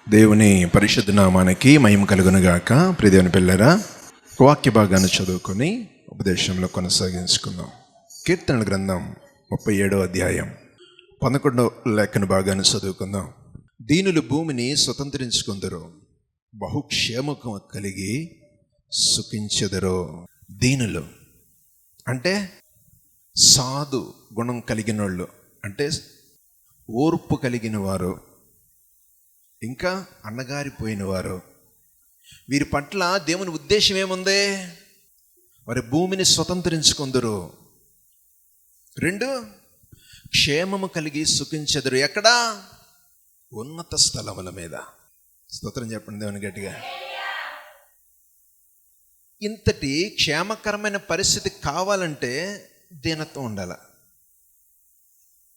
దేవుని పరిశుద్ధ నామానికి మహిమ కలుగునుగాక. ప్రియ దేవుని పిల్లరా, వాక్య భాగాన్ని చదువుకొని ఉపదేశంలో కొనసాగించుకుందాం. కీర్తనల గ్రంథం 37వ అధ్యాయం 11వ లేఖన భాగాన్ని చదువుకుందాం. దీనులు భూమిని స్వతంత్రించుకుందరు, బహుక్షేమకం కలిగి సుఖించెదరు. దీనులు అంటే సాధు గుణం కలిగిన వాళ్ళు, అంటే ఓర్పు కలిగిన వారు, ఇంకా అన్నగారిపోయిన వారు. వీరి పట్ల దేవుని ఉద్దేశం ఏముంది? వారి భూమిని స్వతంత్రించుకుందరు. 2, క్షేమము కలిగి సుఖించెదరు. ఎక్కడా? ఉన్నత స్థలముల మీద. స్తోత్రం చెప్పండి దేవుని గట్టిగా. ఇంతటి క్షేమకరమైన పరిస్థితి కావాలంటే దీనత్వం ఉండాలి.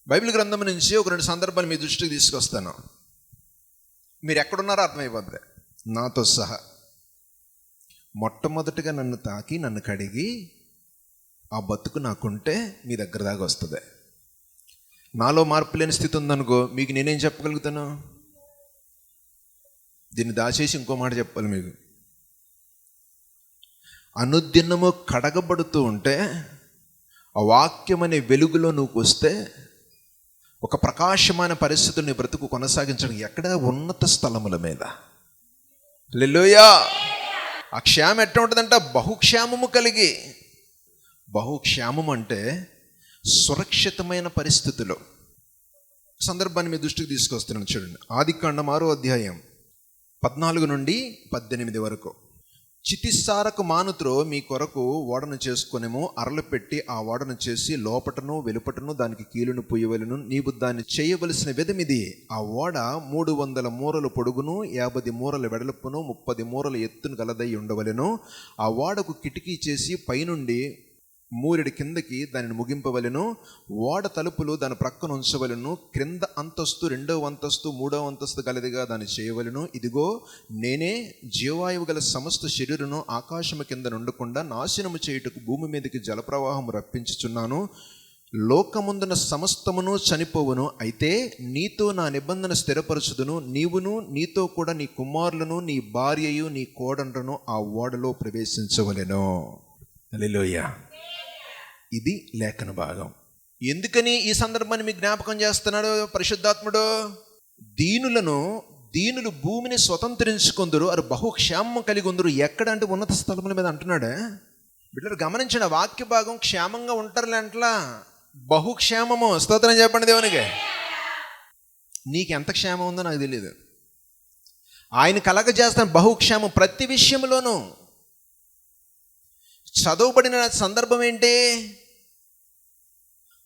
బైబిల్ గ్రంథం నుంచి ఒక 2 సందర్భాలు మీ దృష్టికి తీసుకొస్తాను. మీరు ఎక్కడున్నారో అర్థమైపోద్ది నాతో సహా. మొట్టమొదటిగా నన్ను తాకి నన్ను కడిగి ఆ బతుకు నాకుంటే మీ దగ్గర దాకా వస్తుంది. నాలో మార్పు లేని స్థితి ఉందనుకో, మీకు నేనేం చెప్పగలుగుతాను? దీన్ని దాచేసి ఇంకో మాట చెప్పాలి మీకు. అనుదినము కడగబడుతూ ఉంటే ఆ వాక్యం అనే వెలుగులో నువ్వు వస్తే ఒక ప్రకాశమైన పరిస్థితుల్ని బ్రతుకు కొనసాగించడం ఎక్కడ? ఉన్నత స్థలముల మీద. హల్లెలూయా. ఆ క్షేమం ఎట్లా ఉంటుందంట? బహుక్షేమము కలిగి. బహుక్షేమం అంటే సురక్షితమైన పరిస్థితులు. సందర్భాన్ని మీ దృష్టికి తీసుకొస్తున్నాను చూడండి. ఆదికాండం 6వ అధ్యాయం 14 నుండి 18 వరకు. చితిసారకు మానుత్రో మీ కొరకు ఓడను చేసుకునేమో అరలు పెట్టి ఆ ఓడను చేసి లోపటను వెలుపటను దానికి కీలును పుయ్యవలను. నీవు దాన్ని చేయవలసిన విధమిది. ఆ ఓడ 300 మూరలు పొడుగును, 50 మూరల వెడల్పును, 30 మూరల ఎత్తును గలదై ఉండవలెను. ఆ ఓడకు కిటికీ చేసి పైనుండి మూరెడి కిందకి దానిని ముగింపవలెను. ఓడ తలుపులు దాని ప్రక్కన ఉంచవలను. క్రింద అంతస్తు 2వ అంతస్తు 3వ అంతస్తు గలదిగా దాన్ని చేయవలను. ఇదిగో నేనే జీవాయువు గల సమస్త శరీరును ఆకాశము కింద నుండకుండా నాశనము చేయుటకు భూమి మీదకి జలప్రవాహము రప్పించుచున్నాను. లోకముందున సమస్తమును చనిపోవును, అయితే నీతో నా నిబంధన స్థిరపరచుదును. నీవును నీతో కూడా నీ కుమారులను నీ భార్యయు నీ కోడండ్రను ఆ ఓడలో ప్రవేశించవలెను. హల్లెలూయా. ఇది లేఖన భాగం. ఎందుకని ఈ సందర్భాన్ని మీకు జ్ఞాపకం చేస్తున్నాడు పరిశుద్ధాత్ముడు? దీనులు భూమిని స్వతంత్రించుకుందరు, అది బహుక్షేమం కలిగి ఉందరు. ఎక్కడ అంటే ఉన్నత స్థలముల మీద అంటున్నాడే. బిడ్డలు గమనించిన వాక్య భాగం క్షేమంగా ఉంటారులే అంటలా, బహుక్షేమము. స్తోత్రం చెప్పండి దేవునికి. నీకు ఎంత క్షేమం ఉందో నాకు తెలియదు. ఆయన కలగజేస్తాను బహుక్షేమం ప్రతి విషయంలోనూ. చదవబడిన సందర్భం ఏంటి?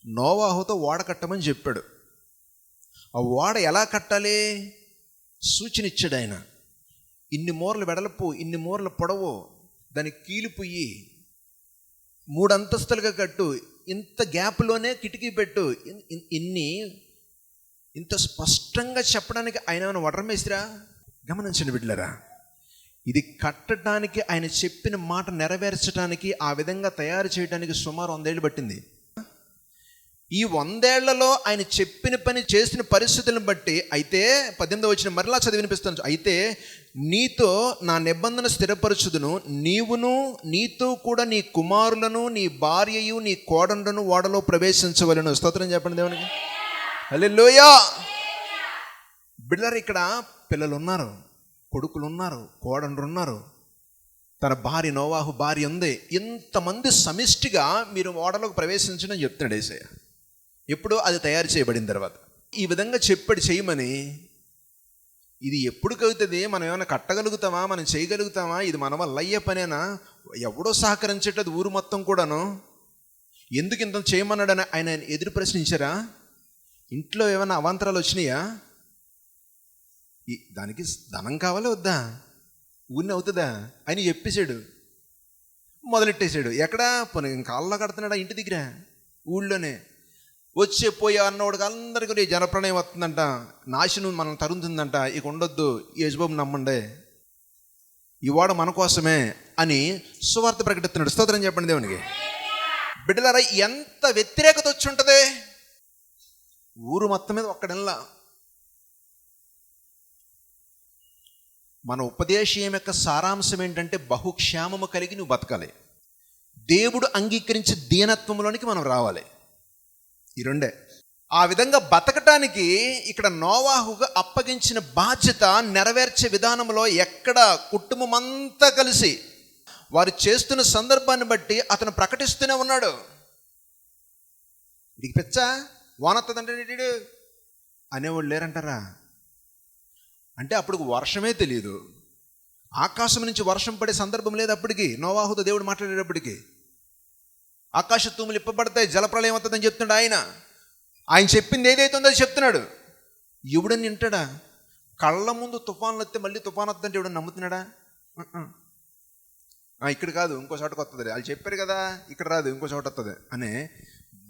నోవాహుతో ఓడ కట్టమని చెప్పాడు. ఆ ఓడ ఎలా కట్టాలి? సూచన ఇచ్చాడు ఆయన. ఇన్ని మూరలు వెడల్పు, ఇన్ని మూరలు పొడవు, దానికి కీలిపోయి 3 అంతస్తులుగా కట్టు, ఇంత గ్యాప్లోనే కిటికీ పెట్టు. ఇంత స్పష్టంగా చెప్పడానికి ఆయన ఏమైనా వడ్రమేసిరా? గమనించండి బిడ్డలారా, ఇది కట్టడానికి ఆయన చెప్పిన మాట నెరవేర్చడానికి, ఆ విధంగా తయారు చేయడానికి సుమారు 100 ఏళ్ళు పట్టింది. ఈ 100 ఏళ్లలో ఆయన చెప్పిన పని చేసిన పరిస్థితులను బట్టి అయితే 18వ వచనం మరలా చదివినిపిస్తాను. అయితే నీతో నా నిబంధన స్థిరపరచుదును, నీవును నీతో కూడా నీ కుమారులను నీ భార్యయు నీ కోడండ్రను ఓడలో ప్రవేశించవలెను. స్తోత్రం చెప్పండి దేవునికి. హల్లెలూయా. బిడ్డలారా, ఇక్కడ పిల్లలు ఉన్నారు, కొడుకులు ఉన్నారు, కోడండ్రు ఉన్నారు, తన భార్య నోవాహు భార్య ఉంది. ఇంతమంది సమిష్టిగా మీరు ఓడలోకి ప్రవేశించడం చెప్తున్నాడు యేసయ్య. ఎప్పుడు? అది తయారు చేయబడిన తర్వాత. ఈ విధంగా చెప్పాడు చేయమని. ఇది ఎప్పుడు కలుగుతుంది? మనం ఏమైనా కట్టగలుగుతామా? మనం చేయగలుగుతామా? ఇది మన వల్ల అయ్యే పనేనా? ఎవడో సహకరించేటది ఊరు మొత్తం కూడాను. ఎందుకు ఇంత చేయమన్నాడని ఆయన ఎదురు ప్రశ్నించారా? ఇంట్లో ఏమైనా అవాంతరాలు వచ్చినాయా? దానికి ధనం కావాలా వద్దా? ఊరిని అవుతుందా? ఆయన చెప్పేశాడు, మొదలెట్టేశాడు. ఎక్కడా? పోనీ కాళ్ళలో కడుతున్నాడా? ఇంటి దగ్గర, ఊళ్ళోనే. వచ్చే పోయే అన్నవాడికి అందరికీ జనప్రణయం వస్తుందంట, నాశనం మనం తరుముతుందంట. ఇక ఉండొద్దు, యేసుబాబు నమ్మండి, ఈ వాడ మన కోసమే అని సువార్త ప్రకటిస్తున్నాడు. స్తోత్రం చెప్పండి దేవునికి. బిడ్డలారా, ఎంత వ్యతిరేకత వచ్చి ఉంటుంది ఊరు మొత్తం మీద. ఒక్కడెల్లా మన ఉపదేశం యొక్క సారాంశం ఏంటంటే బహుక్షేమము కలిగి నువ్వు బతకాలి, దేవుడు అంగీకరించి దీనత్వంలోనికి మనం రావాలి. ఈ రెండే. ఆ విధంగా బతకటానికి ఇక్కడ నోవాహుగా అప్పగించిన బాధ్యత నెరవేర్చే విధానంలో ఎక్కడ కుటుంబం అంతా కలిసి వారు చేస్తున్న సందర్భాన్ని బట్టి అతను ప్రకటిస్తూనే ఉన్నాడు. ఇది పెచ్చా వానొత్తదంటే అనేవాళ్ళు లేరంటారా? అంటే అప్పుడు వర్షమే తెలియదు, ఆకాశం నుంచి వర్షం పడే సందర్భం లేదు అప్పటికి. నోవాహుతో దేవుడు మాట్లాడేటప్పటికి ఆకాశ తూములు ఇప్పబడతాయి, జలప్రలయం అవుతుందని చెప్తున్నాడు ఆయన చెప్పింది ఏదైతే ఉందో అది చెప్తున్నాడు. ఎవడని వింటాడా? కళ్ళ ముందు తుఫాన్లు వస్తే మళ్ళీ తుఫాన్ వస్తుందంటే ఎవడని నమ్ముతున్నాడా? ఇక్కడ కాదు ఇంకో చోటకు వస్తుంది, వాళ్ళు చెప్పారు కదా ఇక్కడ రాదు ఇంకో చోట వస్తుంది అనే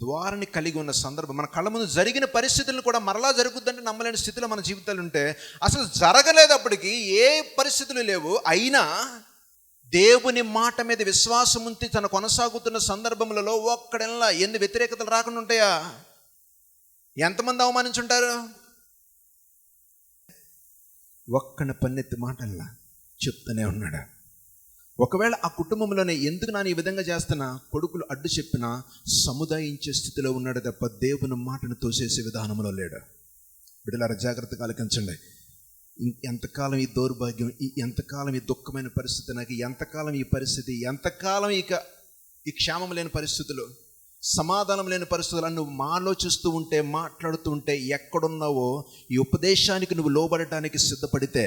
ద్వారాన్ని కలిగి ఉన్న సందర్భం, మన కళ్ళ ముందు జరిగిన పరిస్థితులను కూడా మరలా జరుగుద్దంటే నమ్మలేని స్థితిలో మన జీవితాలు ఉంటే, అసలు జరగలేదు అప్పటికి, ఏ పరిస్థితులు లేవు, అయినా దేవుని మాట మీద విశ్వాసం ఉంచి తను కొనసాగుతున్న సందర్భములలో ఒక్కడెల్లా ఎన్ని వ్యతిరేకతలు రాకుండా ఉంటాయా? ఎంతమంది అవమానించుంటారు? ఒక్కని పన్నెత్తి మాటల్లా చెప్తూనే ఉన్నాడు. ఒకవేళ ఆ కుటుంబంలోనే ఎందుకు నేను ఈ విధంగా చేస్తున్నా, కొడుకులు అడ్డు చెప్పినా సముదాయించే స్థితిలో ఉన్నాడు తప్ప దేవుని మాటను తోసేసే విధానంలో లేడు. బిడ్డలారా జాగ్రత్తగా ఆలకించండి. ఎంతకాలం ఈ దౌర్భాగ్యం, ఎంతకాలం ఈ దుఃఖమైన పరిస్థితి, నాకు ఎంతకాలం ఈ పరిస్థితి, ఎంతకాలం ఈ క్షేమం లేని పరిస్థితులు, సమాధానం లేని పరిస్థితులు నువ్వు ఆలోచిస్తూ ఉంటే, మాట్లాడుతూ ఉంటే, ఎక్కడున్నావో ఈ ఉపదేశానికి నువ్వు లోబడటానికి సిద్ధపడితే,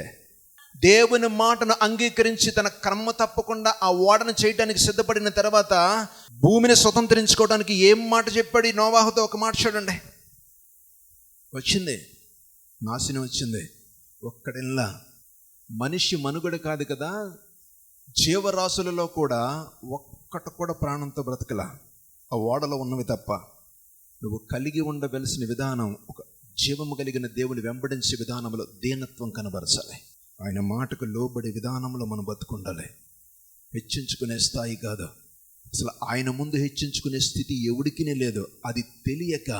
దేవుని మాటను అంగీకరించి తన క్రమ తప్పకుండా ఆ ఓడను చేయడానికి సిద్ధపడిన తర్వాత భూమిని స్వతంత్రించుకోవడానికి ఏం మాట చెప్పాడు ఈ నోవాహుతో? ఒక మాట చూడండి. వచ్చింది నాశనం, వచ్చింది ఒక్కడెల్లా. మనిషి మనుగడ కాదు కదా, జీవరాశులలో కూడా ఒక్కటి కూడా ప్రాణంతో బ్రతకలా, ఆ ఓడలో ఉన్నవి తప్ప. నువ్వు కలిగి ఉండవలసిన విధానం, ఒక జీవము కలిగిన దేవుని వెంబడించే విధానంలో దీనత్వం కనబరచాలి. ఆయన మాటకు లోబడే విధానంలో మనం బతుకుండాలి. హెచ్చించుకునే స్థాయి కాదు, అసలు ఆయన ముందు హెచ్చించుకునే స్థితి ఎవడికినే లేదు. అది తెలియక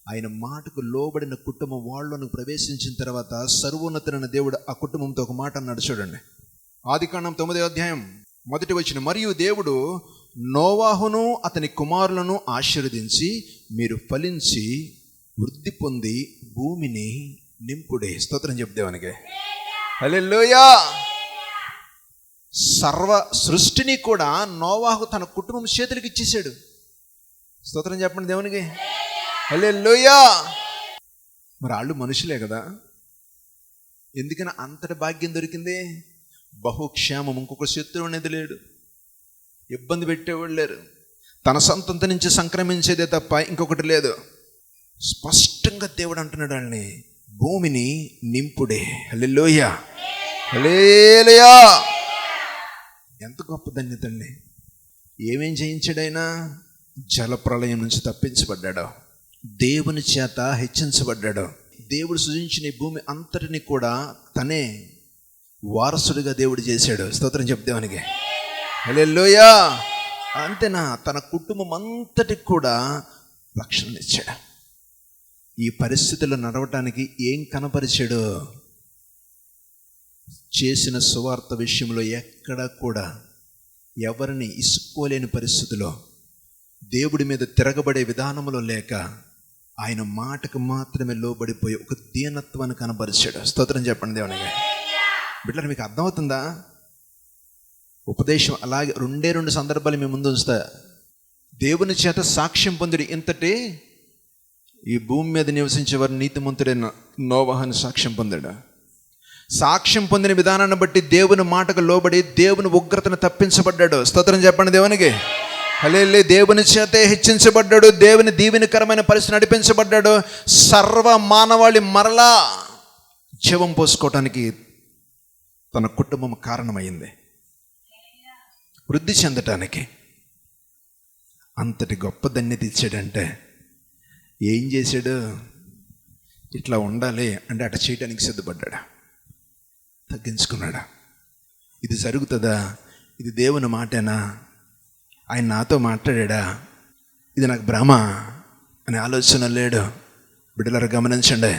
ఆయన మాటకు లోబడిన కుటుంబం వాళ్ళను ప్రవేశించిన తర్వాత సర్వోన్నతుడైన దేవుడు ఆ కుటుంబంతో ఒక మాట అన్నాడు చూడండి. ఆదికాండం 9వ అధ్యాయం 1వ వచనం. మరియు దేవుడు నోవాహును అతని కుమారులను ఆశీర్వదించి, మీరు ఫలించి వృద్ధి పొంది భూమిని నింపుడే. స్తోత్రం చెప్పు దేవునికి. హల్లెలూయా. సర్వ సృష్టిని కూడా నోవాహు తన కుటుంబం చేతులకు ఇచ్చేసాడు. స్తోత్రం చెప్పండి దేవునికి. హల్లెలూయా. మరి వాళ్ళు మనుషులే కదా, ఎందుకని అంతటి భాగ్యం దొరికింది? బహుక్షేమం. ఇంకొక శత్రువు అనేది లేడు, ఇబ్బంది పెట్టేవాళ్ళు లేరు, తన సొంతంత నుంచి సంక్రమించేదే తప్ప ఇంకొకటి లేదు. స్పష్టంగా దేవుడు అంటున్నాడు వాళ్ళని, భూమిని నింపుడే. హల్లెలూయా, హల్లెలూయా. ఎంత గొప్ప ధన్యత అండి. ఏమేం చేయించాడైనా? జలప్రలయం నుంచి తప్పించబడ్డాడు, దేవుని చేత హెచ్చించబడ్డాడు. దేవుడు సృజించిన ఈ భూమి అంతటిని కూడా తనే వారసుడిగా దేవుడు చేశాడు. స్తోత్రం చెప్దేవానికి. హల్లెలూయా. అంతేనా, తన కుటుంబం అంతటికి కూడా రక్షణ ఇచ్చాడు. ఈ పరిస్థితుల్లో నడవటానికి ఏం కనపరిచాడు? చేసిన సువార్త విషయంలో ఎక్కడా కూడా ఎవరిని ఇసుకోలేని పరిస్థితిలో, దేవుడి మీద తిరగబడే విధానంలో లేక, ఆయన మాటకు మాత్రమే లోబడిపోయి ఒక దీనత్వాన్ని కనపరిచాడు. స్తోత్రం చెప్పండి దేవునికి. బిడ్డలు మీకు అర్థమవుతుందా? ఉపదేశం అలాగే 2 సందర్భాలు మీ ముందు ఉంచుతా. దేవుని చేత సాక్ష్యం పొందిడి, ఇంతటి ఈ భూమి మీద నివసించేవారు నీతిమంతుడైన నోవాహుని సాక్ష్యం పొందాడు. సాక్ష్యం పొందిన విధానాన్ని బట్టి దేవుని మాటకు లోబడి దేవుని ఉగ్రతను తప్పించబడ్డాడు. స్తోత్రం చెప్పండి దేవునికి. హల్లెలూయా. దేవుని చేతే హెచ్చించబడ్డాడు, దేవుని దీవెనకరమైన పరిస్థితి నడిపించబడ్డాడు. సర్వ మానవాళి మరలా జీవం పోసుకోవటానికి తన కుటుంబం కారణమైంది, వృద్ధి చెందటానికి. అంతటి గొప్ప ధన్యత ఇచ్చాడంటే ఏం చేశాడు? ఇట్లా ఉండాలి అంటే అట్లా చేయడానికి సిద్ధపడ్డాడు, తగ్గించుకున్నాడు. ఇది జరుగుతుందా? ఇది దేవుని మాటేనా? ఆయన నాతో మాట్లాడా? ఇది నాకు భ్రమ అనే ఆలోచన లేడు. బిడ్డలారా గమనించండి,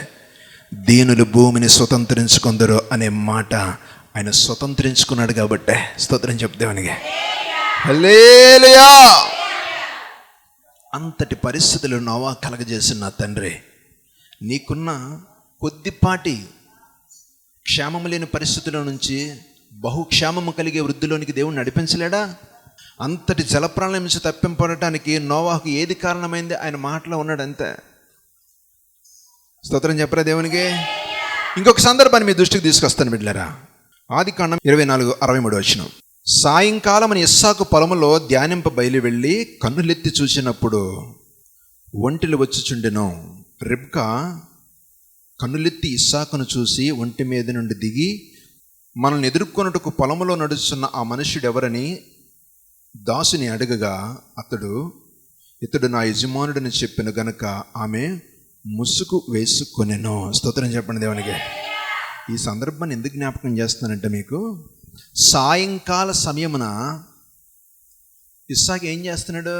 దీనులు భూమిని స్వతంత్రించుకుందరు అనే మాట ఆయన స్వతంత్రించుకున్నాడు కాబట్టే స్తోత్రం చెప్తామనిగా. హల్లెలూయా. అంతటి పరిస్థితులు నోవా కలగజేసిన నా తండ్రి, నీకున్న కొద్దిపాటి క్షేమము లేని పరిస్థితుల నుంచి బహుక్షేమము కలిగే వృద్ధిలోనికి దేవుడు నడిపించలేడా? అంతటి జలప్రాణం నుంచి తప్పింపడటానికి నోవాహుకు ఏది కారణమైంది? ఆయన మాటలో ఉన్నాడు అంతే. స్తోత్రం చెప్పరా దేవునికి. ఇంకొక సందర్భాన్ని మీ దృష్టికి తీసుకొస్తాను బిడ్డలారా. ఆదికాండం 24:63. సాయంకాలం ఇస్సాకు పొలములో ధ్యానింప బయలు వెళ్ళి కన్నులెత్తి చూసినప్పుడు ఒంటెలు వచ్చుచుండెను. రిబ్కా కన్నులెత్తి ఇస్సాకును చూసి ఒంటి మీద నుండి దిగి, మనల్ని ఎదుర్కొనుటకు పొలములో నడుస్తున్న ఆ మనుష్యుడు ఎవరని దాసుని అడగగా, ఇతడు నా యజమానుడిని చెప్పిన గనుక ఆమె ముసుగు వేసుకొనెను. స్తోత్రం చెప్పండి దేవునికి. ఈ సందర్భాన్ని ఎందుకు జ్ఞాపకం చేస్తున్నానంటే, మీకు సాయంకాల సమయమున ఇస్సాకు ఏం చేస్తున్నాడు?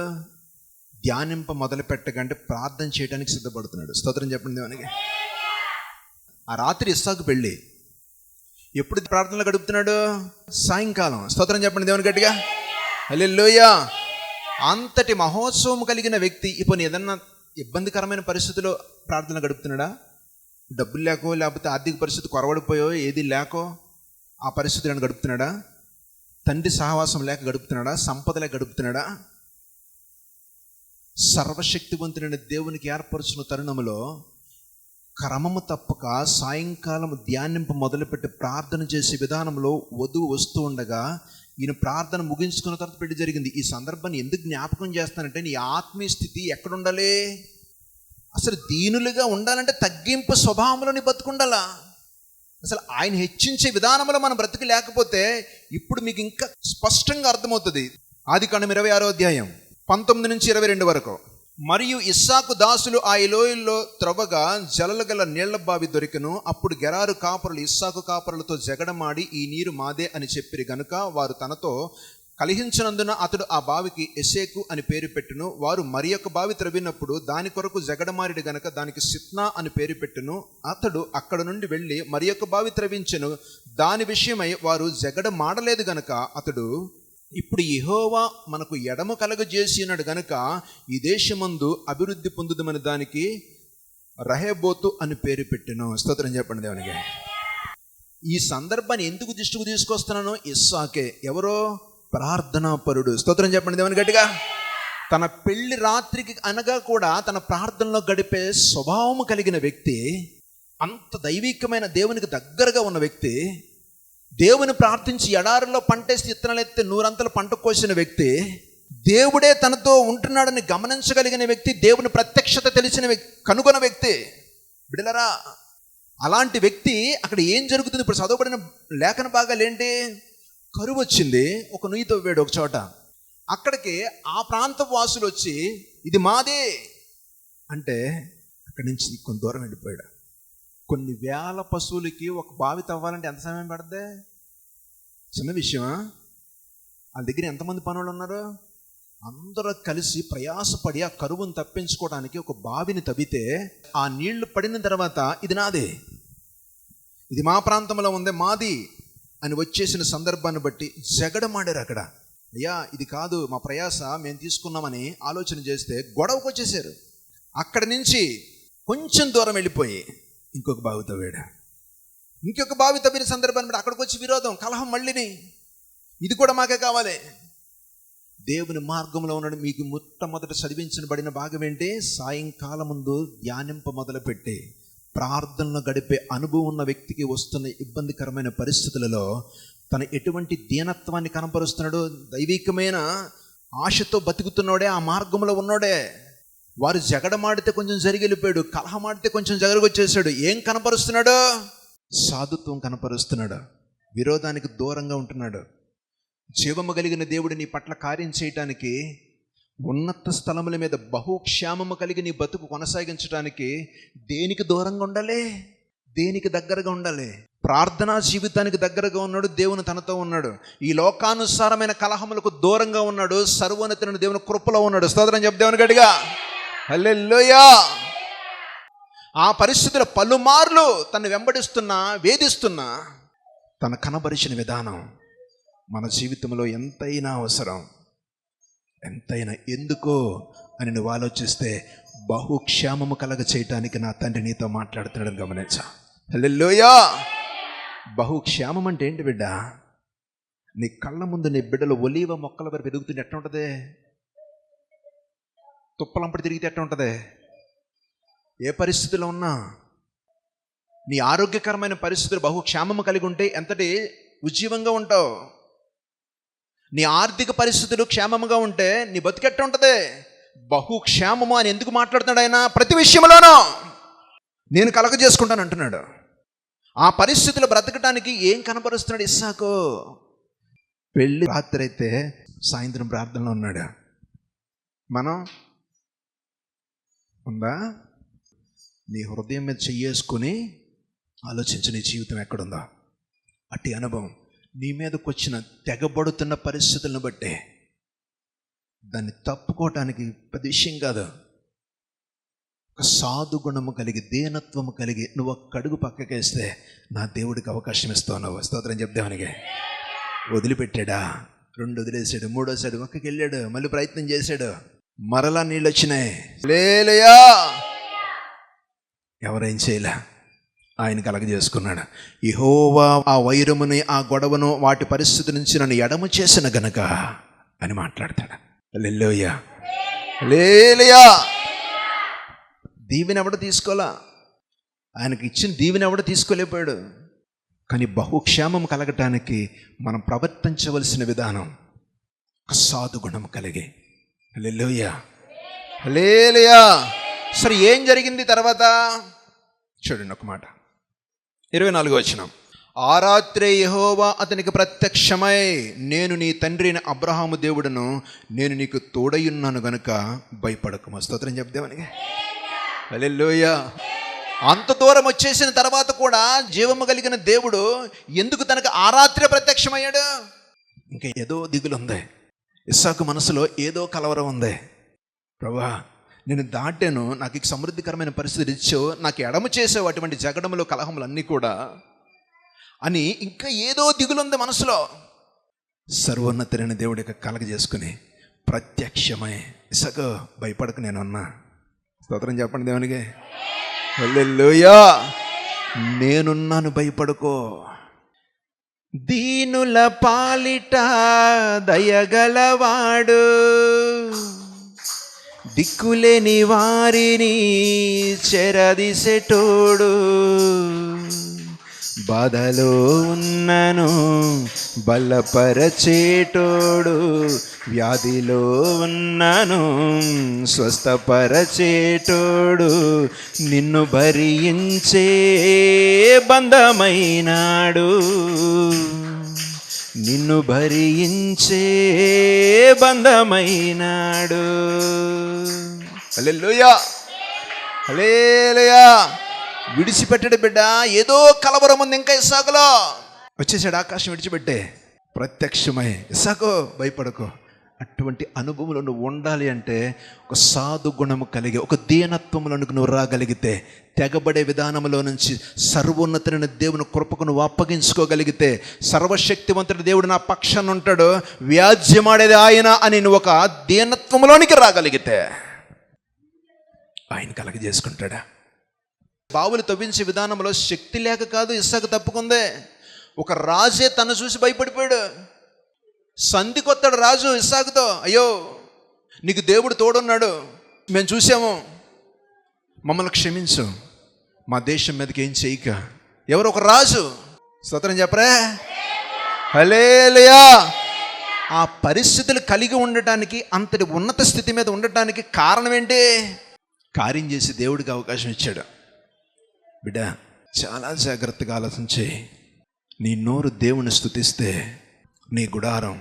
ధ్యానింప మొదలు పెట్టకంటే ప్రార్థన చేయడానికి సిద్ధపడుతున్నాడు. స్తోత్రం చెప్పండి దేవునికి. ఆ రాత్రి ఇస్సాకు పెళ్ళి. ఎప్పుడు ప్రార్థనలో గడుపుతున్నాడు? సాయంకాలం. స్తోత్రం చెప్పండి దేవుని గట్టిగా. హల్లెలూయా. అంతటి మహోత్సవం కలిగిన వ్యక్తి ఇప్పుడు ఏదన్నా ఇబ్బందికరమైన పరిస్థితిలో ప్రార్థన గడుపుతున్నాడా? డబ్బులు లేకో, లేకపోతే ఆర్థిక పరిస్థితి కొరవడిపోయో, ఏది లేకో ఆ పరిస్థితులను గడుపుతున్నాడా? తండ్రి సహవాసం లేక గడుపుతున్నాడా? సంపద లేక గడుపుతున్నాడా? సర్వశక్తివంతుడైన దేవునికి ఏర్పరుచిన తరుణంలో క్రమము తప్పక సాయంకాలం ధ్యానింపు మొదలుపెట్టి ప్రార్థన చేసే విధానంలో వధువు వస్తూ ఉండగా ఈయన ప్రార్థన ముగించుకున్న తర్వాత పెళ్లి జరిగింది. ఈ సందర్భాన్ని ఎందుకు జ్ఞాపకం చేస్తానంటే, నీ ఆత్మీయ స్థితి ఎక్కడుండాలి? అసలు దీనులుగా ఉండాలంటే తగ్గింపు స్వభావంలో నీ బతుకుండాలా. అసలు ఆయన హెచ్చించే విధానంలో మనం బ్రతికి లేకపోతే ఇప్పుడు మీకు ఇంకా స్పష్టంగా అర్థమవుతుంది. ఆదికాండం 26:19-22 వరకు. మరియు ఇస్సాకు దాసులు ఆ లోయల్లో త్రవ్వగా జలలు గల నీళ్ల బావి దొరికెను. అప్పుడు గెరారు కాపరులు ఇస్సాకు కాపరులతో జగడమాడి, ఈ నీరు మాదే అని చెప్పిరి గనుక వారు తనతో కలిహించినందున అతడు ఆ బావికి ఎసేకు అని పేరు పెట్టును. వారు మరి ఒక బావి త్రవ్వినప్పుడు దాని కొరకు జగడమారిడి గనక దానికి సిత్నా అని పేరు పెట్టును. అతడు అక్కడ నుండి వెళ్ళి మరి ఒక బావి త్రవ్వించెను. దాని విషయమై వారు జగడమాడలేదు గనక అతడు, ఇప్పుడు యెహోవా మనకు ఎడమ కలగజేసి ఉన్నాడు గనుక ఈ దేశమందు అభివృద్ధి పొందుదమని దానికి రహేబోతు అని పేరు పెట్టెను. స్తోత్రం చెప్పండి దేవునికి. ఈ సందర్భాన్ని ఎందుకు దృష్టికి తీసుకొస్తున్నాను? ఇస్సాకే. ఎవరో? ప్రార్థనాపరుడు. స్తోత్రం చెప్పండి దేవుని గట్టిగా. తన పెళ్లి రాత్రికి అనగా కూడా తన ప్రార్థనలో గడిపే స్వభావము కలిగిన వ్యక్తి, అంత దైవికమైన దేవునికి దగ్గరగా ఉన్న వ్యక్తి, దేవుని ప్రార్థించి ఎడారిలో పంటేసి ఇత్తనాలు ఎత్తే 100 అంతలు పంట కోసిన వ్యక్తి, దేవుడే తనతో ఉంటున్నాడని గమనించగలిగిన వ్యక్తి, దేవుని ప్రత్యక్షత తెలిసిన వ్యక్తి, కనుగొన్న వ్యక్తి. బిడలరా, అలాంటి వ్యక్తి అక్కడ ఏం జరుగుతుంది? ఇప్పుడు చదవబడిన లేఖన భాగాలు ఏంటి? కరువు వచ్చింది, ఒక నుయ్యి తవ్వాడు ఒక చోట. అక్కడికి ఆ ప్రాంత వాసులు వచ్చి ఇది మాదే అంటే అక్కడి నుంచి కొంత దూరం వెళ్ళిపోయాడు. కొన్ని వేల పశువులకి ఒక బావి తవ్వాలంటే ఎంత సమయం పడుతుంది? చిన్న విషయమా? వాళ్ళ దగ్గర ఎంతమంది పనులు ఉన్నారు? అందరూ కలిసి ప్రయాసపడి ఆ కరువును తప్పించుకోవడానికి ఒక బావిని తవ్వితే ఆ నీళ్లు పడిన తర్వాత ఇది నాదే, ఇది మా ప్రాంతంలో ఉంది, మాది అని వచ్చేసిన సందర్భాన్ని బట్టి జగడమాడారు. అక్కడ అయ్యా ఇది కాదు మా ప్రయాస, మేము తీసుకున్నామని ఆలోచన చేస్తే గొడవకు వచ్చేసారు. అక్కడి నుంచి కొంచెం దూరం వెళ్ళిపోయి ఇంకొక బావి తవ్వాడు. ఇంకొక బావి తవ్విన సందర్భాన్ని బట్టి అక్కడికి వచ్చి విరోధం, కలహం. మళ్ళీని ఇది కూడా మాకే కావాలి. దేవుని మార్గంలో ఉన్నాడు. మీకు మొట్టమొదట చదివించబడిన భాగం ఏంటి? సాయంకాలం ముందు ధ్యానింప మొదలుపెట్టి ప్రార్థనలో గడిపే అనుభవం ఉన్న వ్యక్తికి వస్తున్న ఇబ్బందికరమైన పరిస్థితులలో తన ఎటువంటి దీనత్వాన్ని కనపరుస్తున్నాడు? దైవికమైన ఆశతో బతుకుతున్నాడే, ఆ మార్గంలో ఉన్నాడే. వారు జగడమాడితే కొంచెం జరిగి వెళ్ళిపోయాడు, కలహమాడితే కొంచెం జరగొచ్చేసాడు. ఏం కనపరుస్తున్నాడు? సాధుత్వం కనపరుస్తున్నాడు. విరోధానికి దూరంగా ఉంటున్నాడు. జీవము కలిగిన దేవుడు నీ పట్ల కార్యం చేయటానికి, ఉన్నత స్థలముల మీద బహుక్షేమము కలిగి నీ బతుకు కొనసాగించడానికి దేనికి దూరంగా ఉండాలి? దేనికి దగ్గరగా ఉండాలి? ప్రార్థనా జీవితానికి దగ్గరగా ఉన్నాడు. దేవుని తనతో ఉన్నాడు. ఈ లోకానుసారమైన కలహములకు దూరంగా ఉన్నాడు. సర్వోన్నతుడైన దేవుని కృపలో ఉన్నాడు. స్తోత్రం చెప్పు దేవుని గట్టిగా. హల్లెలూయా. ఆ పరిస్థితుల పలుమార్లు తను వెంబడిస్తున్నా, వేధిస్తున్నా తన కనబరిచిన విధానం మన జీవితంలో ఎంతైనా అవసరం, ఎంతైనా. ఎందుకో అని నువ్వు ఆలోచిస్తే బహుక్షేమము కలగ చేయటానికి నా తండ్రి నీతో మాట్లాడుతున్నాడని గమనించా. హల్లెలూయా. బహుక్షేమం అంటే ఏంటి బిడ్డ? నీ కళ్ళ ముందు నీ బిడ్డలు ఒలీవ మొక్కల వరకు ఎదుగుతుంటే ఎట్లా ఉంటుంది? తుప్పలంపడి తిరిగితే ఎట్లా ఉంటుంది? ఏ పరిస్థితిలో ఉన్నా నీ ఆరోగ్యకరమైన పరిస్థితులు బహుక్షేమము కలిగి ఉంటే ఎంతటి ఉజ్జీవంగా ఉంటావు. నీ ఆర్థిక పరిస్థితులు క్షేమముగా ఉంటే నీ బతికెట్ట ఉంటుంది? బహుక్షేమము అని ఎందుకు మాట్లాడుతున్నాడు ఆయన? ప్రతి విషయంలోనూ నేను కలగజేసుకుంటాను అంటున్నాడు. ఆ పరిస్థితులు బ్రతకటానికి ఏం కనపరుస్తున్నాడు ఇస్సాకు? పెళ్ళి రాత్రి అయితే సాయంత్రం ప్రార్థనలో ఉన్నాడు. మనం ఉందా? నీ హృదయం మీద చెయ్యేసుకొని ఆలోచించు, నీ జీవితం ఎక్కడుందో. అట్టి అనుభవం నీ మీదకి వచ్చిన తెగబడుతున్న పరిస్థితులను బట్టే దాన్ని తప్పుకోవటానికి పెద్ద విషయం కాదు. ఒక సాధు గుణము కలిగి, దీనత్వము కలిగి నువ్వు ఒక్క అడుగు పక్కకేస్తే నా దేవుడికి అవకాశం ఇస్తావు. నువ్వు స్తోత్రం చెప్దామనికే వదిలిపెట్టాడా? 2 వదిలేసాడు, 3 ఒక్కకి వెళ్ళాడు, మళ్ళీ ప్రయత్నం చేశాడు, మరలా నీళ్ళు వచ్చినాయి. హల్లెలూయా. ఎవరేం చేయలే, ఆయన కలగజేసుకున్నాడు. యెహోవా ఆ వైరముని, ఆ గొడవను, వాటి పరిస్థితి నుంచి నన్ను ఎడము చేసిన గనక అని మాట్లాడతాడు. హల్లెలూయా. హల్లెలూయా. దీవెన ఎవడ తీసుకోలా, ఆయనకి ఇచ్చిన దీవెన ఎవడ తీసుకోలేకపోయాడు. కానీ బహుక్షేమం కలగటానికి మనం ప్రవర్తించవలసిన విధానం ఒక సాధు గుణం కలిగి. హల్లెలూయా. హల్లెలూయా. సరే, ఏం జరిగింది తర్వాత చూడండి ఒక మాట. 24వ వచనం. ఆ రాత్రే యెహోవా అతనికి ప్రత్యక్షమై, నేను నీ తండ్రి అయిన అబ్రహాము దేవుడును, నేను నీకు తోడయున్నాను గనుక భయపడకుము. స్తోత్రం చెప్దామని. హల్లెలూయా. అంత దూరం వచ్చేసిన తర్వాత కూడా జీవము కలిగిన దేవుడు ఎందుకు తనకు ఆ రాత్రే ప్రత్యక్షమయ్యాడు? ఇంకా ఏదో దిగులుంది ఇస్సాకు మనసులో, ఏదో కలవరం ఉంది. ప్రభువా, నేను దాటాను, నాకు ఇక సమృద్ధికరమైన పరిస్థితి ఇచ్చావు, నాకు ఎడమ చేసావు అటువంటి జగడములు కలహములు అన్నీ కూడా అని ఇంకా ఏదో దిగులుంది మనసులో. సర్వోన్నతుడైన దేవుడి యొక్క కలగజేసుకుని ప్రత్యక్షమై, ఇస్సాకు భయపడకు నేనున్నా. స్తోత్రం చెప్పండి దేవునికి. హల్లెలూయా. నేనున్నాను, భయపడుకో. దీనుల పాలిట దయగలవాడు, దిక్కులేని వారిని చెరదీసెటోడు, బాధలో ఉన్నను బలపరచేటోడు, వ్యాధిలో ఉన్నను స్వస్థపరచేటోడు, నిన్ను భరించే బంధమైనాడు, నిన్ను భరించే బంధమైనాడు. హల్లెలూయా. హల్లెలూయా. విడిచిపెట్టడు బిడ్డ. ఏదో కలవరం ఉంది ఇంకా ఇస్సాకులో. వచ్చేసాడు, ఆకాశం విడిచిపెట్టే ప్రత్యక్షమై, ఇస్సాకు భయపడకు. అటువంటి అనుభవంలో నువ్వు ఉండాలి అంటే ఒక సాధు గుణము కలిగి, ఒక దీనత్వములకు నువ్వు రాగలిగితే, తెగబడే విధానంలో నుంచి సర్వోన్నతుడైన దేవుని కృపకు నువ్వు అప్పగించుకోగలిగితే, సర్వశక్తివంతుడి దేవుడు నా పక్షాన ఉంటాడు, వ్యాజ్యమాడేది ఆయన అని నువ్వు ఒక దీనత్వంలోనికి రాగలిగితే ఆయన కలగజేసుకుంటాడా. బావులు తవ్వించే విధానంలో శక్తి లేక కాదు ఇస్సాకు తప్పుకుందే. ఒక రాజే తను చూసి భయపడిపోయాడు. సంధికొత్తాడు రాజు ఇస్సాకుతో, అయ్యో నీకు దేవుడు తోడున్నాడు, మేము చూసాము, మమ్మల్ని క్షమించు, మా దేశం మీదకి ఏం చేయక. ఎవరు? ఒక రాజు. స్తోత్రం చెప్పరే. హల్లెలూయా. ఆ పరిస్థితులు కలిగి ఉండటానికి, అంతటి ఉన్నత స్థితి మీద ఉండటానికి కారణం ఏంటి? కార్యం చేసి దేవుడికి అవకాశం ఇచ్చాడు. బిడ్డ, చాలా జాగ్రత్తగా ఆలోచించి నీ నోరు దేవుని స్తుతిస్తే నీ గుడారం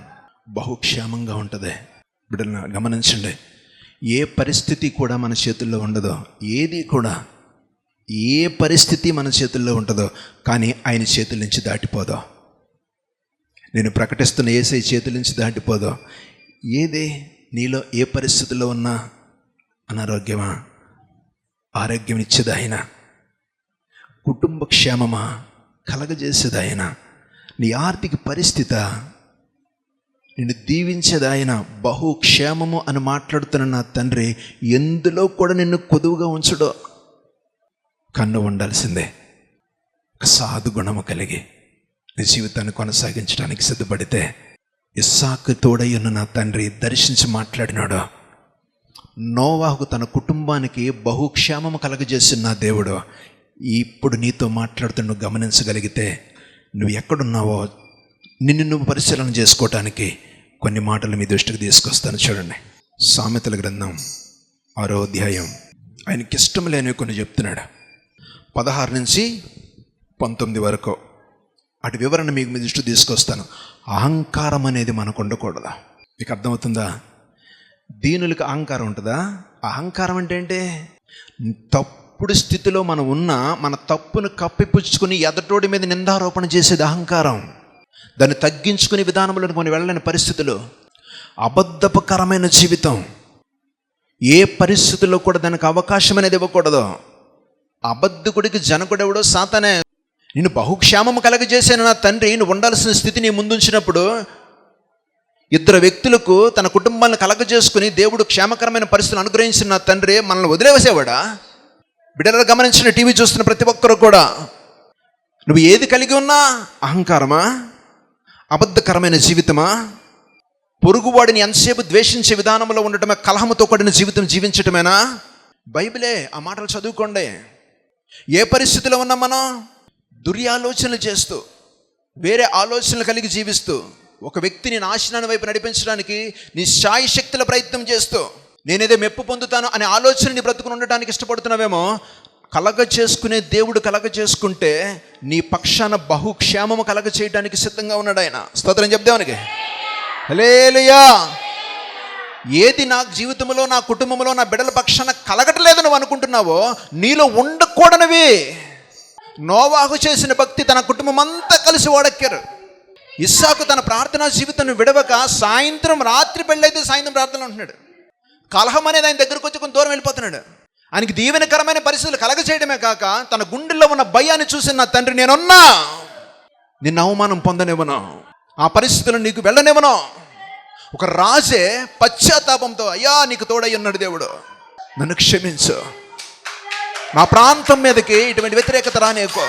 బహుక్షేమంగా ఉంటుంది. బిడ్డను గమనించండి. ఏ పరిస్థితి కూడా మన చేతుల్లో ఉండదో, ఏది కూడా, ఏ పరిస్థితి మన చేతుల్లో ఉంటుందో కానీ ఆయన చేతుల నుంచి దాటిపోదో. నేను ప్రకటిస్తున్న యేసయ్య చేతుల నుంచి దాటిపోదో. ఏది నీలో ఏ పరిస్థితుల్లో ఉన్నా, అనారోగ్యమా, ఆరోగ్యం ఇచ్చేది ఆయన, కుటుంబ క్షేమమా కలగజేసేది ఆయన, నీ ఆర్థిక పరిస్థితి నిన్ను దీవించేది ఆయన. బహుక్షేమము అని మాట్లాడుతున్న నా తండ్రి ఎందులో కూడా నిన్ను కొదువుగా ఉంచడో. కన్ను ఉండాల్సిందే. ఒక సాధు గుణము కలిగి నీ జీవితాన్ని కొనసాగించడానికి సిద్ధపడితే ఇస్సాకు తోడయ్యున్న నా తండ్రి దర్శించి మాట్లాడినాడు. నోవాహుకు తన కుటుంబానికి బహుక్షేమము కలగజేసిన నా దేవుడు ఇప్పుడు నీతో మాట్లాడుతూ గమనించగలిగితే నువ్వు ఎక్కడున్నావో నిన్ను నువ్వు పరిశీలన చేసుకోవటానికి కొన్ని మాటలు మీ దృష్టికి తీసుకొస్తాను. చూడండి, సామెతల గ్రంథం 6వ అధ్యాయం. ఆయనకి ఇష్టం లేనివి కొన్ని చెప్తున్నాడు. 16 నుంచి 19 వరకు అటు వివరణ మీకు మీ దృష్టికి తీసుకొస్తాను. అహంకారం అనేది మనకు ఉండకూడదు. మీకు అర్థమవుతుందా? దీనులకు అహంకారం ఉంటుందా? అహంకారం అంటే ఏంటి? తప్పుడు స్థితిలో మనం ఉన్నా మన తప్పును కప్పిపుచ్చుకుని ఎదటోడి మీద నిందారోపణ చేసేది అహంకారం. దాన్ని తగ్గించుకునే విధానంలో కొన్ని వెళ్ళని పరిస్థితులు, అబద్ధపకరమైన జీవితం. ఏ పరిస్థితుల్లో కూడా దానికి అవకాశం అనేది ఇవ్వకూడదు. అబద్ధకుడికి జనకుడెవడో సాతానే. నేను బహుక్షేమము కలగజేసాను నా తండ్రి. నువ్వు ఉండాల్సిన స్థితి నీ ముందుంచినప్పుడు 2 వ్యక్తులకు తన కుటుంబాలను కలగజేసుకుని దేవుడు క్షేమకరమైన పరిస్థితులు అనుగ్రహించిన నా తండ్రి మనల్ని వదిలేసేవాడా? బిడ్డలు గమనించిన టీవీ చూస్తున్న ప్రతి ఒక్కరు కూడా నువ్వు ఏది కలిగి ఉన్నా అహంకారమా, అబద్ధకరమైన జీవితమా, పొరుగువాడిని ఎంతసేపు ద్వేషించే విధానంలో ఉండటమే, కలహముతో కూడిన జీవితం జీవించటమేనా? బైబిలే ఆ మాటలు చదువుకోండి. ఏ పరిస్థితిలో ఉన్నాం మనం? దుర్యాలోచనలు చేస్తూ, వేరే ఆలోచనలు కలిగి జీవిస్తూ, ఒక వ్యక్తిని నాశనాన్ని వైపు నడిపించడానికి నీ శాయశక్తుల ప్రయత్నం చేస్తూ, నేనేదో మెప్పు పొందుతాను అనే ఆలోచనని బ్రతుకుని ఉండటానికి ఇష్టపడుతున్నావేమో. కలగ చేసుకునే దేవుడు కలగ చేసుకుంటే నీ పక్షాన బహుక్షేమము కలగ చేయడానికి సిద్ధంగా ఉన్నాడు ఆయన. స్తోత్రం చెప్దానికి. హల్లెలూయా. ఏది నా జీవితంలో, నా కుటుంబంలో, నా బిడ్డల పక్షాన కలగట్లేదు నువ్వు అనుకుంటున్నావో నీలో ఉండకూడనివి. నోవాహు చేసిన భక్తి తన కుటుంబం అంతా కలిసి ఓడెక్కారు. ఇస్సాకు తన ప్రార్థనా జీవితాన్ని విడవక సాయంత్రం రాత్రి పెళ్ళైతే సాయంత్రం ప్రార్థనలు ఉంటున్నాడు. కలహం అనేది ఆయన దగ్గరకు వచ్చి కొంత దూరం వెళ్ళిపోతున్నాడు. ఆయనకి దీవెనకరమైన పరిస్థితులు కలగచేయడమే కాక తన గుండెల్లో ఉన్న భయాన్ని చూసి నా తండ్రి నేనున్నా, నిన్ను అవమానం పొందనివ్వను, ఆ పరిస్థితులను నీకు వెళ్ళనివ్వను. ఒక రాజే పశ్చాత్తాపంతో, అయ్యా నీకు తోడై ఉన్నాడు దేవుడు, నన్ను క్షమించు, నా ప్రాంతం మీదకి ఇటువంటి వ్యతిరేకత రానేకో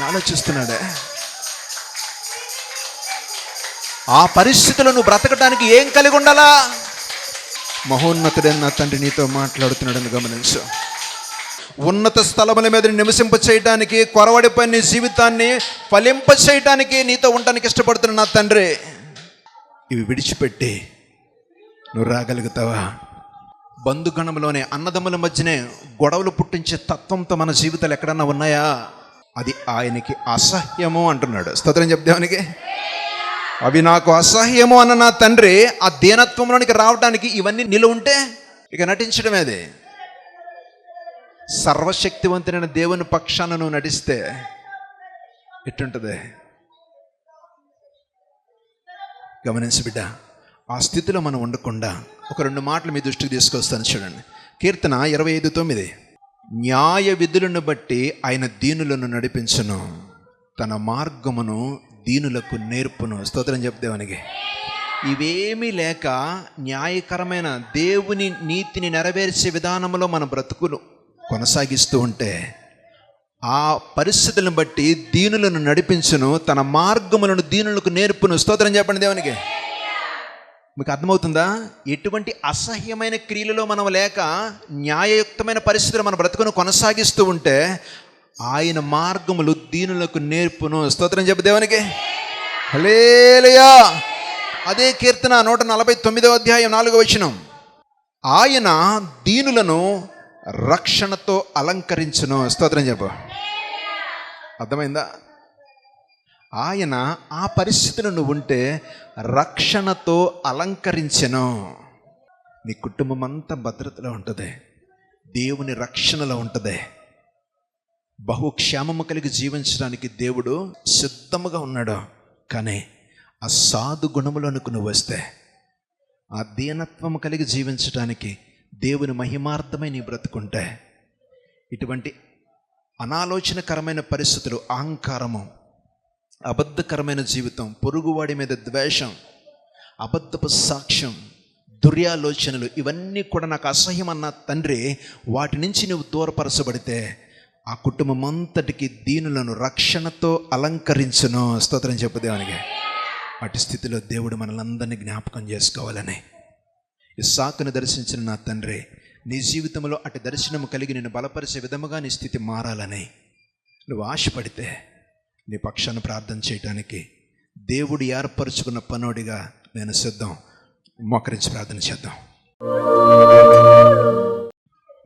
ఆలోచిస్తున్నాడే. ఆ పరిస్థితుల్లో నువ్వు బ్రతకడానికి ఏం కలిగి ఉండాలా? మహోన్నతుడైన నా తండ్రి నీతో మాట్లాడుతున్నాడని గమనించు. ఉన్నత స్థలముల మీద నివసింప చేయడానికి, కొరవడిపై నీ జీవితాన్ని ఫలింప చేయడానికి నీతో ఉండడానికి ఇష్టపడుతున్న నా తండ్రి, ఇవి విడిచిపెట్టి నువ్వు రాగలుగుతావా? బంధుగణంలోనే, అన్నదమ్ముల మధ్యనే గొడవలు పుట్టించే తత్వంతో మన జీవితాలు ఎక్కడన్నా ఉన్నాయా? అది ఆయనకి అసహ్యము అంటున్నాడు. స్తోత్రం చెప్దానికి. అవి నాకు అసహ్యము అన్న నా తండ్రి ఆ దీనత్వంలోనికి రావడానికి ఇవన్నీ నీలో ఉంటే ఇక నటించడమే. అది సర్వశక్తివంతుడైన దేవుని పక్షాన నువ్వు నటిస్తే ఎట్టుంటుంది గమనించు బిడ్డ. ఆ స్థితిలో మనం ఉండకుండా ఒక 2 మాటలు మీ దృష్టికి తీసుకొస్తాను. చూడండి, కీర్తన 25:9. న్యాయ విధులను బట్టి ఆయన దీనులను నడిపించును, తన మార్గమును దీనులకు నేర్పును. స్తోత్రం చెప్దేవానికి. ఇవేమీ లేక న్యాయకరమైన దేవుని నీతిని నెరవేర్చే విధానంలో మన బ్రతుకులు కొనసాగిస్తూ ఉంటే ఆ పరిస్థితులను బట్టి దీనులను నడిపించును, తన మార్గములను దీనులకు నేర్పును. స్తోత్రం చెప్పండి దేవునికి. మీకు అర్థమవుతుందా? ఎటువంటి అసహ్యమైన క్రియలలో మనం లేక న్యాయయుక్తమైన పరిస్థితులు మన బ్రతుకును కొనసాగిస్తూ ఉంటే ఆయన మార్గములు దీనులకు నేర్పును. స్తోత్రం చెప్పు దేవునికి. హల్లెలూయా. అదే కీర్తన 149వ అధ్యాయం 4వ వచనం. ఆయన దీనులను రక్షణతో అలంకరించును. స్తోత్రం చెప్పు. అర్థమైందా? ఆయన ఆ పరిస్థితులు నువ్వు ఉంటే రక్షణతో అలంకరించెను. నీ కుటుంబం అంతా భద్రతలో ఉంటుంది, దేవుని రక్షణలో ఉంటుంది. బహుక్షేమము కలిగి జీవించడానికి దేవుడు సిద్ధముగా ఉన్నాడు. కానీ ఆ సాధు గుణములోనికి నువ్వు వస్తే, ఆ దీనత్వము కలిగి జీవించడానికి దేవుని మహిమార్థమై నీ బ్రతుకుంటే, ఇటువంటి అనాలోచనకరమైన పరిస్థితులు, అహంకారము, అబద్ధకరమైన జీవితం, పొరుగువాడి మీద ద్వేషం, అబద్ధపు సాక్ష్యం, దుర్యాలోచనలు, ఇవన్నీ కూడా నాకు అసహ్యం అన్న తండ్రి, వాటి నుంచి నువ్వు దూరపరచబడితే ఆ కుటుంబం అంతటికి దీనులను రక్షణతో అలంకరించును. స్తోత్రం చెప్పు దేవునికి. అటు స్థితిలో దేవుడు మనల్ని అందరినీ జ్ఞాపకం చేసుకోవాలని, ఇస్సాకును దర్శించిన నా తండ్రి, నీ జీవితంలో అటు దర్శనము కలిగి నిన్ను బలపరిచే విధముగా నీ స్థితి మారాలని నువ్వు ఆశపడితే నీ పక్షాన్ని ప్రార్థన చేయడానికి దేవుడు ఏర్పరచుకున్న పనోడిగా నేను సిద్ధం. మోకరించి ప్రార్థన చేద్దాం.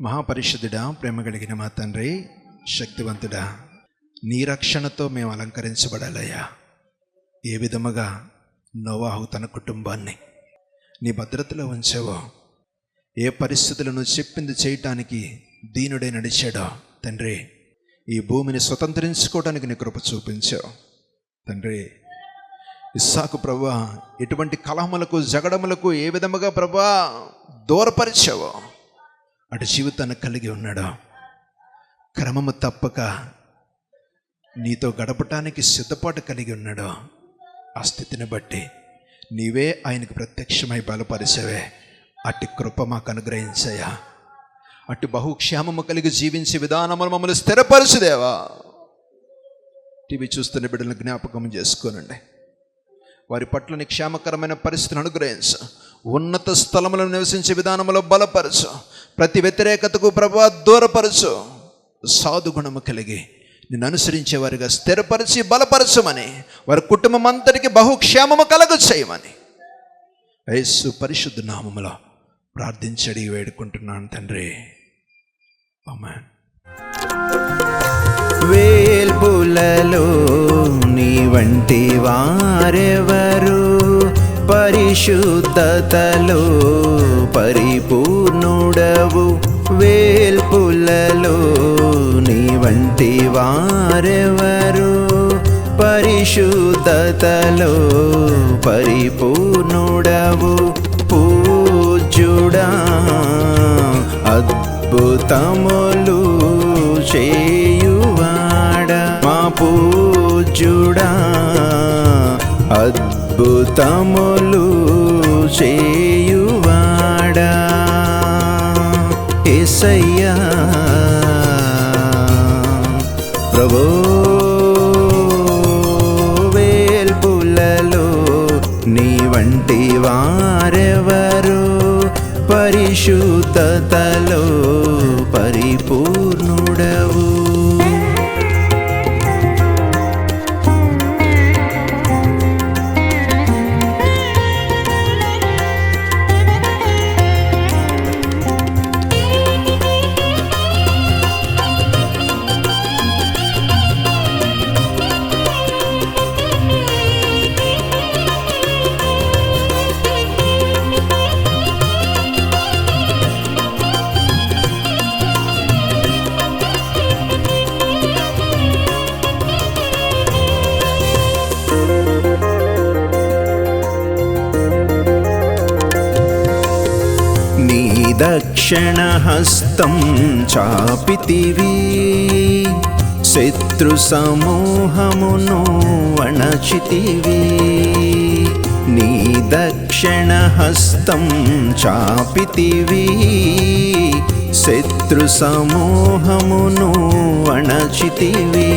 మహాపరిశుద్ధుడా, ప్రేమ కలిగిన మా తండ్రి, శక్తివంతుడా, నీ రక్షణతో మేము అలంకరించబడాలయ్యా. ఏ విధముగా నోవాహు తన కుటుంబాన్ని నీ భద్రతలో ఉంచావో, ఏ పరిస్థితులను నువ్వు చెప్పింది చేయటానికి దీనుడై నడిచాడో తండ్రి, ఈ భూమిని స్వతంత్రించుకోవడానికి నీ కృప చూపించావు తండ్రి. ఇస్సాకు ప్రభువా, ఎటువంటి కలహములకు, జగడములకు ఏ విధముగా ప్రభువా దూరపరిచావో అటు జీవితాన్ని కలిగి ఉన్నాడు. క్రమము తప్పక నీతో గడపటానికి సిద్ధపాటు కలిగి ఉన్నాడు. ఆ స్థితిని బట్టి నీవే ఆయనకు ప్రత్యక్షమై బలపరిచవే. అట్టి కృప మాకు అనుగ్రహించయ్యా. అటు బహుక్షేమము కలిగి జీవించే విధానములు మమ్మల్ని స్థిరపరచుదేవా. టీవీ చూస్తున్న బిడ్డలను జ్ఞాపకం చేసుకోనండి. వారి పట్ల నీ క్షేమకరమైన పరిస్థితిని అనుగ్రహించు. ఉన్నత స్థలములను నివసించే విధానంలో బలపరచు. ప్రతి వ్యతిరేకతకు ప్రభువా దూరపరచు. సాధు గుణము కలిగి నిన్ను అనుసరించే వారిగా స్థిరపరిచి బలపరచమని, వారి కుటుంబం అంతటికి బహుక్షేమము కలుగు చేయమని యేసు పరిశుద్ధ నామములో ప్రార్థించడి వేడుకుంటున్నాను తండ్రి. ఆమేన్. వేల్పులలో నీ వంటి వారెవరు, పరిశుద్ధతలో పరిపూర్ణుడవు. వేల్పులలో నీ వంటి వారెవరు, పరిశుద్ధతలో పరిపూర్ణుడవు. పూజ్యుడా, అద్భుతములు చేయువాడా, మా పూజ్యుడా, అద్భుతములు చేయువాడా. యేసయ్యా ప్రభు, వేల్పులలో నీ వంటి వారెవరు, పరిశుద్ధతలో పరిపూర్ణుడవు. దక్షిణ హస్తం చాపితివి, శత్రు సమూహమును అణచితివి. నీ దక్షిణ హస్తం చాపితివి, శత్రు సమూహమును అణచితివి.